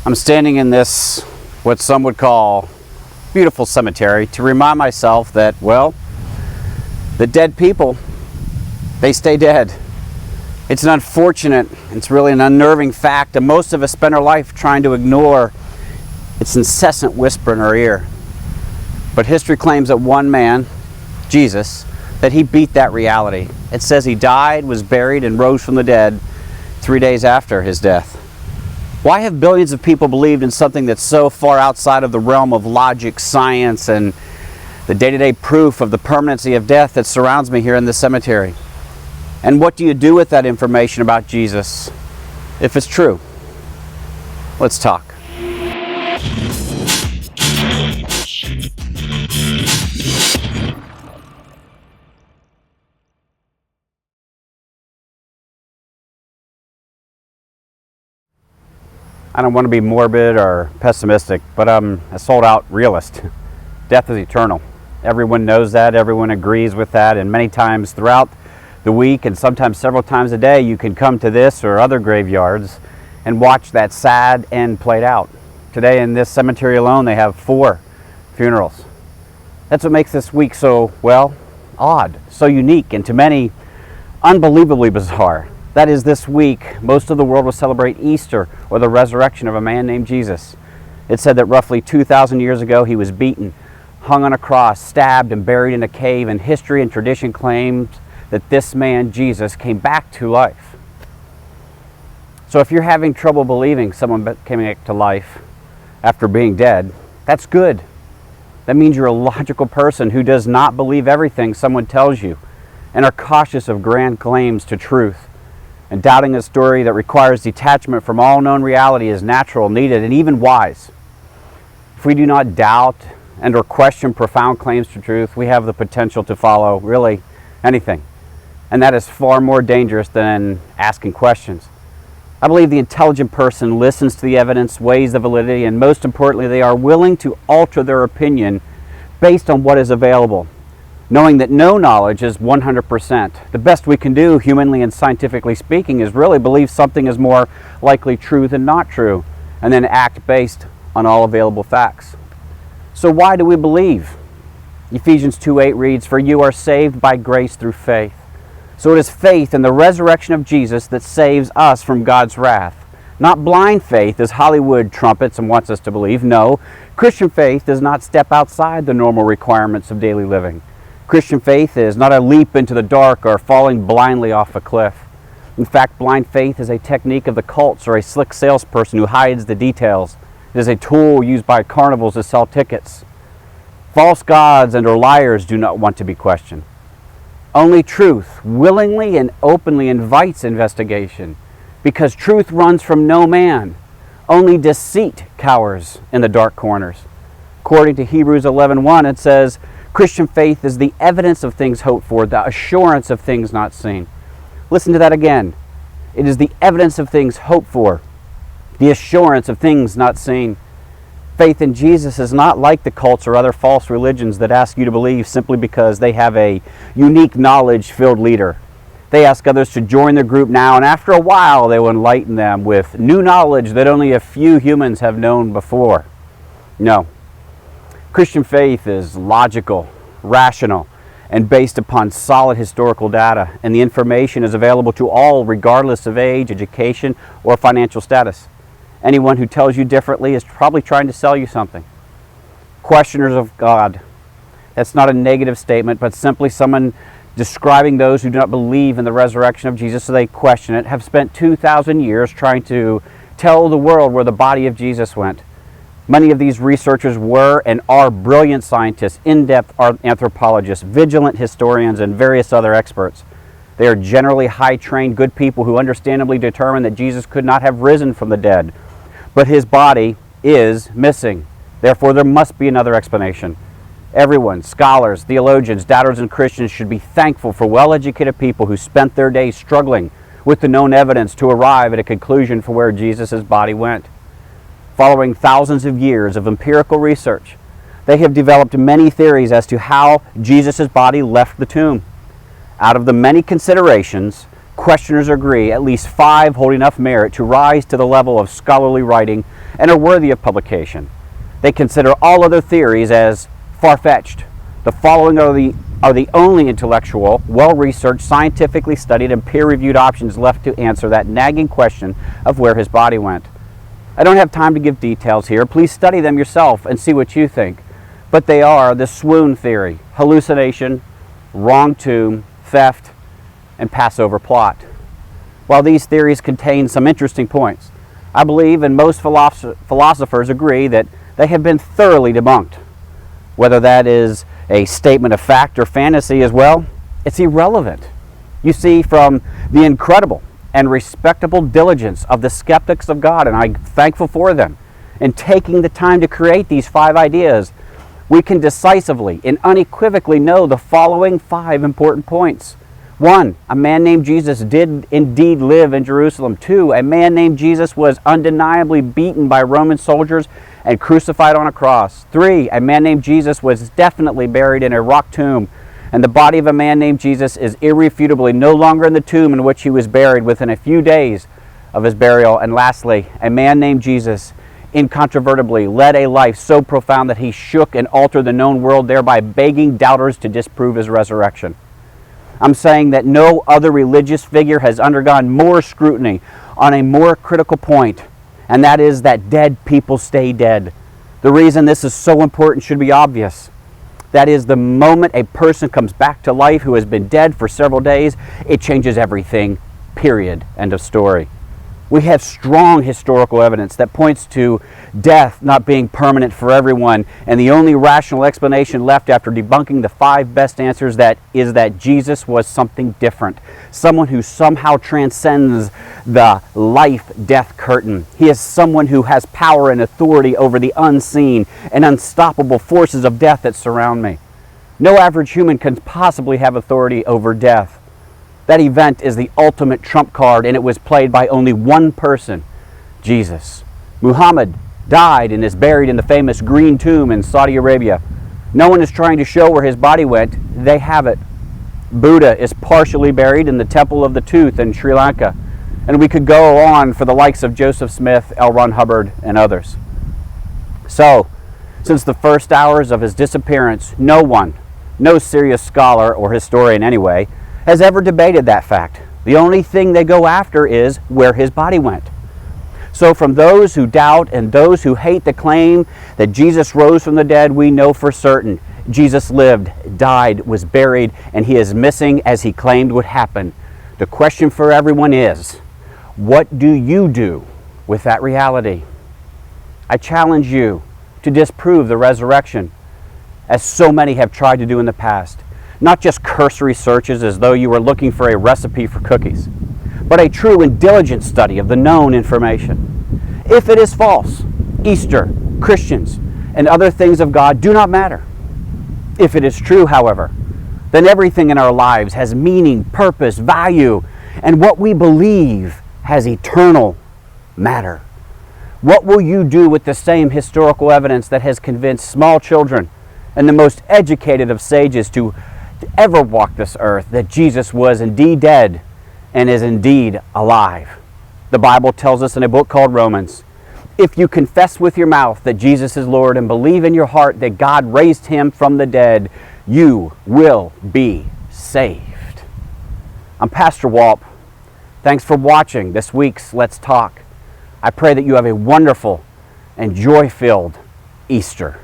I'm standing in this, what some would call, beautiful cemetery to remind myself that, well, the dead people, they stay dead. It's an unfortunate, it's really an unnerving fact, and most of us spend our life trying to ignore its incessant whisper in our ear. But history claims that one man, Jesus, that he beat that reality. It says he died, was buried, and rose from the dead 3 days after his death. Why have billions of people believed in something that's so far outside of the realm of logic, science, and the day-to-day proof of the permanency of death that surrounds me here in this cemetery? And what do you do with that information about Jesus if it's true? Let's talk. I don't want to be morbid or pessimistic, but I'm a sold-out realist. Death is eternal. Everyone knows that, everyone agrees with that, and many times throughout the week and sometimes several times a day you can come to this or other graveyards and watch that sad end played out. Today in this cemetery alone they have 4 funerals. That's what makes this week so, well, odd, so unique, and to many unbelievably bizarre. That is, this week, most of the world will celebrate Easter, or the resurrection of a man named Jesus. It's said that roughly 2,000 years ago he was beaten, hung on a cross, stabbed, and buried in a cave, and history and tradition claims that this man, Jesus, came back to life. So if you're having trouble believing someone came back to life after being dead, that's good. That means you're a logical person who does not believe everything someone tells you and are cautious of grand claims to truth. And doubting a story that requires detachment from all known reality is natural, needed, and even wise. If we do not doubt and or question profound claims to truth, we have the potential to follow really anything. And that is far more dangerous than asking questions. I believe the intelligent person listens to the evidence, weighs the validity, and most importantly, they are willing to alter their opinion based on what is available, knowing that no knowledge is 100%. The best we can do, humanly and scientifically speaking, is really believe something is more likely true than not true, and then act based on all available facts. So why do we believe? Ephesians 2:8 reads, "For you are saved by grace through faith." So it is faith in the resurrection of Jesus that saves us from God's wrath. Not blind faith, as Hollywood trumpets and wants us to believe. No, Christian faith does not step outside the normal requirements of daily living. Christian faith is not a leap into the dark or falling blindly off a cliff. In fact, blind faith is a technique of the cults or a slick salesperson who hides the details. It is a tool used by carnivals to sell tickets. False gods and or liars do not want to be questioned. Only truth willingly and openly invites investigation, because truth runs from no man. Only deceit cowers in the dark corners. According to Hebrews 11:1, it says, Christian faith is the evidence of things hoped for, the assurance of things not seen. Listen to that again. It is the evidence of things hoped for, the assurance of things not seen. Faith in Jesus is not like the cults or other false religions that ask you to believe simply because they have a unique knowledge-filled leader. They ask others to join their group now, and after a while they will enlighten them with new knowledge that only a few humans have known before. No. Christian faith is logical, rational, and based upon solid historical data, and the information is available to all regardless of age, education, or financial status. Anyone who tells you differently is probably trying to sell you something. Questioners of God. That's not a negative statement, but simply someone describing those who do not believe in the resurrection of Jesus, so they question it, have spent 2,000 years trying to tell the world where the body of Jesus went. Many of these researchers were and are brilliant scientists, in-depth anthropologists, vigilant historians, and various other experts. They are generally high-trained, good people who understandably determine that Jesus could not have risen from the dead, but his body is missing. Therefore, there must be another explanation. Everyone, scholars, theologians, doubters, and Christians should be thankful for well-educated people who spent their days struggling with the known evidence to arrive at a conclusion for where Jesus' body went. Following thousands of years of empirical research, they have developed many theories as to how Jesus' body left the tomb. Out of the many considerations, questioners agree at least 5 hold enough merit to rise to the level of scholarly writing and are worthy of publication. They consider all other theories as far-fetched. The following are the only intellectual, well-researched, scientifically studied, and peer-reviewed options left to answer that nagging question of where his body went. I don't have time to give details here. Please study them yourself and see what you think. But they are the swoon theory, hallucination, wrong tomb, theft, and Passover plot. While these theories contain some interesting points, I believe, and most philosophers agree, that they have been thoroughly debunked. Whether that is a statement of fact or fantasy as well, it's irrelevant. You see, from the incredible and respectable diligence of the skeptics of God, and I'm thankful for them, in taking the time to create these 5 ideas, we can decisively and unequivocally know the following 5 important points. 1, a man named Jesus did indeed live in Jerusalem. 2, a man named Jesus was undeniably beaten by Roman soldiers and crucified on a cross. 3, a man named Jesus was definitely buried in a rock tomb, and the body of a man named Jesus is irrefutably no longer in the tomb in which he was buried within a few days of his burial. And lastly, a man named Jesus incontrovertibly led a life so profound that he shook and altered the known world, thereby begging doubters to disprove his resurrection. I'm saying that no other religious figure has undergone more scrutiny on a more critical point, and that is that dead people stay dead. The reason this is so important should be obvious. That is, the moment a person comes back to life who has been dead for several days, it changes everything, period, end of story. We have strong historical evidence that points to death not being permanent for everyone, and the only rational explanation left after debunking the 5 best answers is that Jesus was something different, someone who somehow transcends the life-death curtain. He is someone who has power and authority over the unseen and unstoppable forces of death that surround me. No average human can possibly have authority over death. That event is the ultimate trump card, and it was played by only one person, Jesus. Muhammad died and is buried in the famous Green Tomb in Saudi Arabia. No one is trying to show where his body went. They have it. Buddha is partially buried in the Temple of the Tooth in Sri Lanka. And we could go on for the likes of Joseph Smith, L. Ron Hubbard, and others. So, since the first hours of his disappearance, no one, no serious scholar or historian anyway, has ever debated that fact. The only thing they go after is where his body went. So from those who doubt and those who hate the claim that Jesus rose from the dead, we know for certain Jesus lived, died, was buried, and he is missing as he claimed would happen. The question for everyone is, what do you do with that reality? I challenge you to disprove the resurrection, as so many have tried to do in the past. Not just cursory searches as though you were looking for a recipe for cookies, but a true and diligent study of the known information. If it is false, Easter, Christians, and other things of God do not matter. If it is true, however, then everything in our lives has meaning, purpose, value, and what we believe has eternal matter. What will you do with the same historical evidence that has convinced small children and the most educated of sages to ever walk this earth that Jesus was indeed dead and is indeed alive? The Bible tells us in a book called Romans, if you confess with your mouth that Jesus is Lord and believe in your heart that God raised him from the dead, you will be saved. I'm Pastor Walp. Thanks for watching this week's Let's Talk. I pray that you have a wonderful and joy-filled Easter.